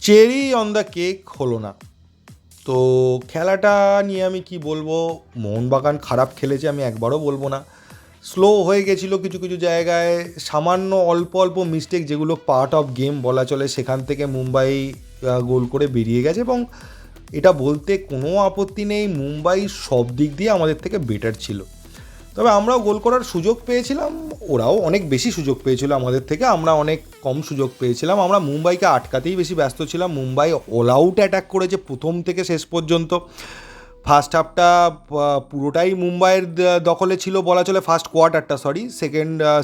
Cherry on the cake হলো না। তো খেলাটা নিয়ে আমি কি বলবো, মোহনবাগান খারাপ খেলেছে আমি একবারও বলবো না। স্লো হয়ে গেছিলো কিছু কিছু জায়গায়, সামান্য অল্প অল্প মিস্টেক যেগুলো পার্ট অফ গেম বলা চলে, সেখান থেকে মুম্বাই গোল করে বেরিয়ে গেছে। এবং এটা বলতে কোনো আপত্তি নেই, মুম্বাই সব দিক দিয়ে আমাদের থেকে বেটার ছিল। তবে আমরাও গোল করার সুযোগ পেয়েছিলাম, ওরাও অনেক বেশি সুযোগ পেয়েছিল আমাদের থেকে, আমরা অনেক কম সুযোগ পেয়েছিলাম। আমরা মুম্বাইকে আটকাতেই বেশি ব্যস্ত ছিলাম। মুম্বাই অল আউট অ্যাটাক করেছে প্রথম থেকে শেষ পর্যন্ত। ফার্স্ট হাফটা পুরোটাই মুম্বাইয়ের দখলে ছিল বলা চলে, ফার্স্ট কোয়ার্টারটা সরি,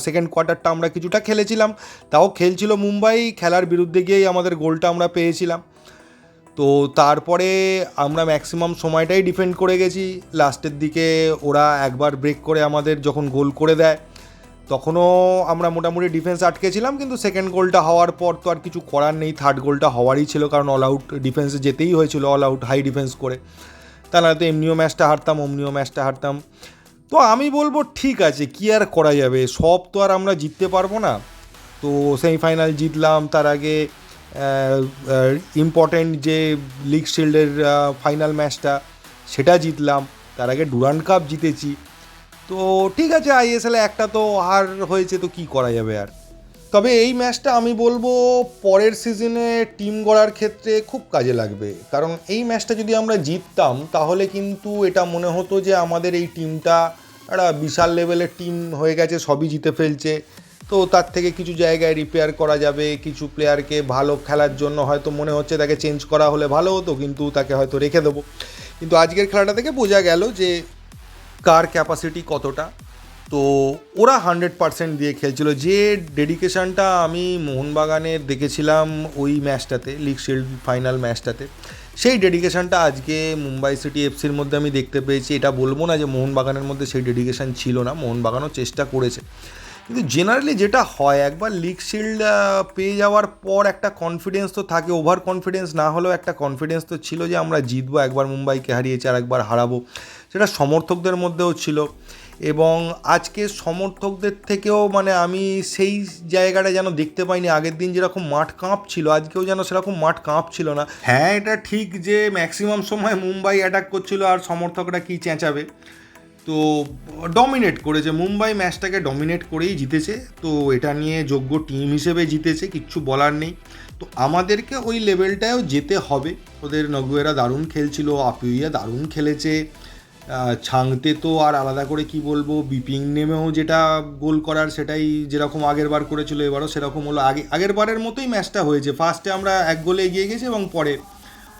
সেকেন্ড কোয়ার্টারটা আমরা কিছুটা খেলেছিলাম, তাও খেলছিল মুম্বাই। খেলার বিরুদ্ধে গিয়েই আমাদের গোলটা আমরা পেয়েছিলাম। তো তারপরে আমরা ম্যাক্সিমাম সময়টাই ডিফেন্ড করে গেছি। লাস্টের দিকে ওরা একবার ব্রেক করে আমাদের যখন গোল করে দেয়, তখনও আমরা মোটামুটি ডিফেন্স আটকেছিলাম। কিন্তু সেকেন্ড গোলটা হওয়ার পর তো আর কিছু করার নেই, থার্ড গোলটা হওয়ারই ছিল, কারণ অল আউট ডিফেন্সে যেতেই হয়েছিল, অল আউট হাই ডিফেন্স করে। তা না তো এমনিও ম্যাচটা হারতাম, অমনিও ম্যাচটা হারতাম। তো আমি বলবো ঠিক আছে, কী আর করা যাবে, সব তো আর আমরা জিততে পারবো না। তো সেমিফাইনাল জিতলাম, তার আগে ইম্পর্ট্যান্ট যে লিগ শিল্ডের ফাইনাল ম্যাচটা সেটা জিতলাম, তার আগে ডুরান্ড কাপ জিতেছি। তো ঠিক আছে, আইএসএলে একটা তো হার হয়েছে, তো কী করা যাবে আর। তবে এই ম্যাচটা আমি বলবো পরের সিজনে টিম গড়ার ক্ষেত্রে খুব কাজে লাগবে। কারণ এই ম্যাচটা যদি আমরা জিততাম, তাহলে কিন্তু এটা মনে হতো যে আমাদের এই টিমটা একটা বিশাল লেভেলের টিম হয়ে গেছে, সবই জিতে ফেলছে। তো তার থেকে কিছু জায়গায় রিপেয়ার করা যাবে, কিছু প্লেয়ারকে ভালো খেলার জন্য হয়তো মনে হচ্ছে তাকে চেঞ্জ করা হলে ভালো হতো, কিন্তু তাকে হয়তো রেখে দেবো। কিন্তু আজকের খেলাটা থেকে বোঝা গেল যে কার ক্যাপাসিটি কতটা। তো ওরা 100% দিয়ে খেলছিল। যে ডেডিকেশানটা আমি মোহনবাগানের দেখেছিলাম ওই ম্যাচটাতে, লিগ শিল্ড ফাইনাল ম্যাচটাতে, সেই ডেডিকেশানটা আজকে মুম্বাই সিটি এফসির মধ্যে আমি দেখতে পেয়েছি। এটা বলবো না যে মোহনবাগানের মধ্যে সেই ডেডিকেশান ছিল না, মোহনবাগানও চেষ্টা করেছে। কিন্তু জেনারেলি যেটা হয়, একবার লিগ শিল্ড পেয়ে যাওয়ার পর একটা কনফিডেন্স তো থাকে, ওভার কনফিডেন্স না হলেও একটা কনফিডেন্স তো ছিল যে আমরা জিতবো। একবার মুম্বাইকে হারিয়েছি, আর একবার হারাবো, সেটা সমর্থকদের মধ্যেও ছিল। এবং আজকে সমর্থকদের থেকেও মানে আমি সেই জায়গাটা যেন দেখতে পাইনি। আগের দিন যেরকম মাঠ কাঁপছিল, আজকেও যেন সেরকম মাঠ কাঁপছিল না। হ্যাঁ, এটা ঠিক যে ম্যাক্সিমাম সময় মুম্বাই অ্যাটাক করছিল আর সমর্থকরা কী চেঁচাবে। তো ডমিনেট করেছে মুম্বাই, ম্যাচটাকে ডমিনেট করেই জিতেছে। তো এটা নিয়ে যোগ্য টিম হিসেবে জিতেছে, কিচ্ছু বলার নেই। তো আমাদেরকে ওই লেভেলটায়ও যেতে হবে। ওদের নগুয়েরা দারুণ খেলছিল, আপিউইয়া দারুণ খেলেছে, ছাংতে তো আর আলাদা করে কি বলবো, বিপিং নেমেও যেটা গোল করার সেটাই যেরকম আগের বার করেছিল এবারও সেরকম হলো। আগের বারের মতোই ম্যাচটা হয়েছে, ফার্স্টে আমরা 1 গোলে এগিয়ে গেছি এবং পরে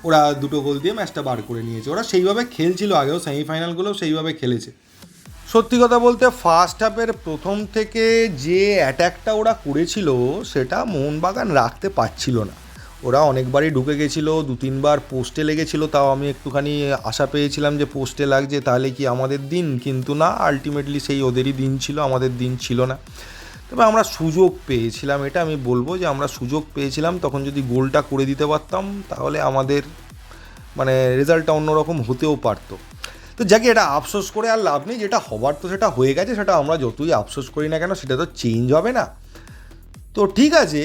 ওরা 2 গোল দিয়ে ম্যাচটা বার করে নিয়েছে। ওরা সেইভাবে খেলছিল, আগেও সেমিফাইনালগুলোও সেইভাবে খেলেছে। সত্যি কথা বলতে ফার্স্ট হাফের প্রথম থেকে যে অ্যাট্যাকটা ওরা করেছিল সেটা মোহনবাগান রাখতে পারছিল না। ওরা অনেকবারই ঢুকে গেছিলো, 2-3বার পোস্টে লেগেছিলো, তাও আমি একটুখানি আশা পেয়েছিলাম যে পোস্টে লাগছে তাহলে কি আমাদের দিন, কিন্তু না, আলটিমেটলি সেই ওদেরই দিন ছিল, আমাদের দিন ছিল না। তবে আমরা সুযোগ পেয়েছিলাম, এটা আমি বলবো যে আমরা সুযোগ পেয়েছিলাম। তখন যদি গোলটা করে দিতে পারতাম তাহলে আমাদের মানে রেজাল্টটা অন্যরকম হতেও পারতো। তো যাকে, এটা আফসোস করে আর লাভ নেই, যেটা হবার তো সেটা হয়ে গেছে, সেটা আমরা যতই আফসোস করি না কেন সেটা তো চেঞ্জ হবে না। তো ঠিক আছে,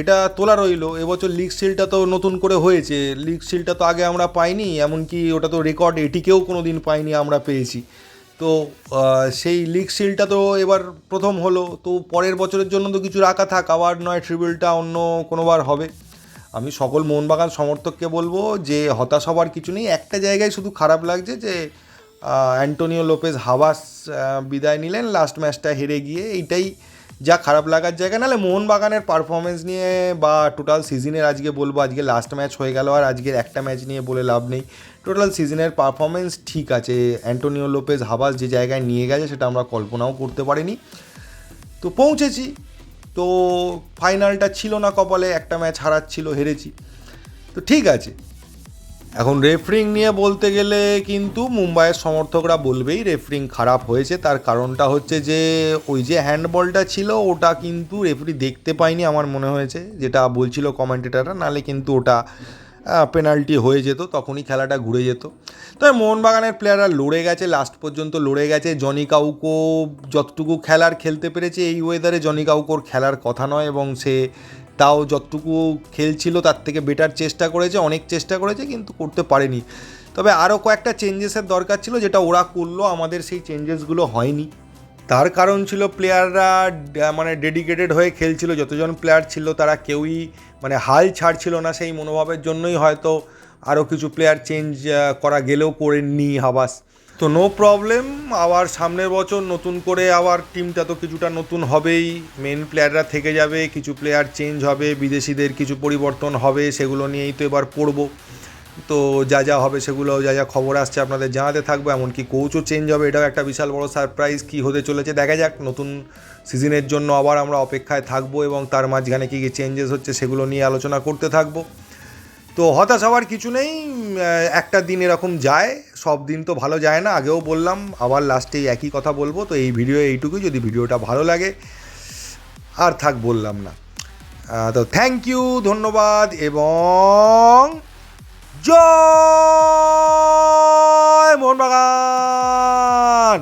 এটা তোলা রইলো। এবছর লিগ শিল্ডটা তো নতুন করে হয়েছে, লিগ শিল্ডটা তো আগে আমরা পাইনি, এমনকি ওটা তো রেকর্ড এটিকেও কোনো দিন পাইনি, আমরা পেয়েছি। তো সেই লিগ শিল্ডটা তো এবার প্রথম হলো, তো পরের বছরের জন্য তো কিছু রাখা থাক, আবার নয় ট্রিবিউলটা অন্য কোনোবার হবে। আমি সকল মোহনবাগান সমর্থককে বলবো যে হতাশ হবার কিছু নেই। একটা জায়গায় শুধু খারাপ লাগছে যে অ্যান্টোনিও লোপেজ হাবাস বিদায় নিলেন লাস্ট ম্যাচটা হেরে গিয়ে, এইটাই যা খারাপ লাগার জায়গা। নাহলে মোহনবাগানের পারফরমেন্স নিয়ে বা টোটাল সিজনের আজকে বলবো, আজকে লাস্ট ম্যাচ হয়ে গেল আর আজকের একটা ম্যাচ নিয়ে বলে লাভ নেই। টোটাল সিজনের পারফরমেন্স ঠিক আছে। অ্যান্টোনিও লোপেজ হাবাস যে জায়গায় নিয়ে গেছে সেটা আমরা কল্পনাও করতে পারিনি। তো পৌঁছেছি। তো ফাইনালটা ছিল না কপালে, একটা ম্যাচ হারাচ্ছিল, হেরেছি। তো ঠিক আছে, এখন রেফারিং নিয়ে বলতে গেলে কিন্তু মুম্বাইয়ের সমর্থকরা বলবেই রেফারিং খারাপ হয়েছে। তার কারণটা হচ্ছে যে ওই যে হ্যান্ডবলটা ছিল ওটা কিন্তু রেফারি দেখতে পায়নি আমার মনে হয়েছে, যেটা বলছিল কমেন্টেটাররা, নাহলে কিন্তু ওটা পেনাল্টি হয়ে যেত, তখনই খেলাটা ঘুরে যেত। তবে মোহনবাগানের প্লেয়াররা লড়ে গেছে, লাস্ট পর্যন্ত লড়ে গেছে। জনি কাউকো যতটুকু খেলার খেলতে পেরেছে, এই ওয়েদারে জনি কাউকোর খেলার কথা নয় এবং সে তাও যতটুকু খেলছিল তার থেকে বেটার চেষ্টা করেছে, অনেক চেষ্টা করেছে, কিন্তু করতে পারেনি। তবে আরও কয়েকটা চেঞ্জেসের দরকার ছিল, যেটা ওরা করলো, আমাদের সেই চেঞ্জেসগুলো হয়নি। তার কারণ ছিল প্লেয়াররা মানে ডেডিকেটেড হয়ে খেলছিল, যতজন প্লেয়ার ছিল তারা কেউই মানে হাল ছাড়ছিল না। সেই মনোভাবের জন্যই হয়তো আরও কিছু প্লেয়ার চেঞ্জ করা গেলেও করেননি হাবাস। তো নো প্রবলেম, আবার সামনের বছর নতুন করে আবার টিমটা তো কিছুটা নতুন হবেই, মেন প্লেয়াররা থেকে যাবে, কিছু প্লেয়ার চেঞ্জ হবে, বিদেশিদের কিছু পরিবর্তন হবে, সেগুলো নিয়েই তো এবার পড়বো। তো যা যা হবে সেগুলো, যা যা খবর আসছে আপনাদের জানাতে থাকবো। এমনকি কোচও চেঞ্জ হবে, এটাও একটা বিশাল বড় সারপ্রাইজ। কী হতে চলেছে দেখা যাক। নতুন সিজনের জন্য আবার আমরা অপেক্ষায় থাকবো এবং তার মাঝখানে কী কী চেঞ্জেস হচ্ছে সেগুলো নিয়ে আলোচনা করতে থাকবো। তো হতাশ হওয়ার কিছু নেই, একটা দিন এরকম যায়, সব দিন তো ভালো যায় না, আগেও বললাম, আবার লাস্টে একই কথা বলবো। তো এই ভিডিও এইটুকুই, যদি ভিডিওটা ভালো লাগে আর থাক বললাম না। তো থ্যাংক ইউ, ধন্যবাদ এবং জয় মোহনবাগান।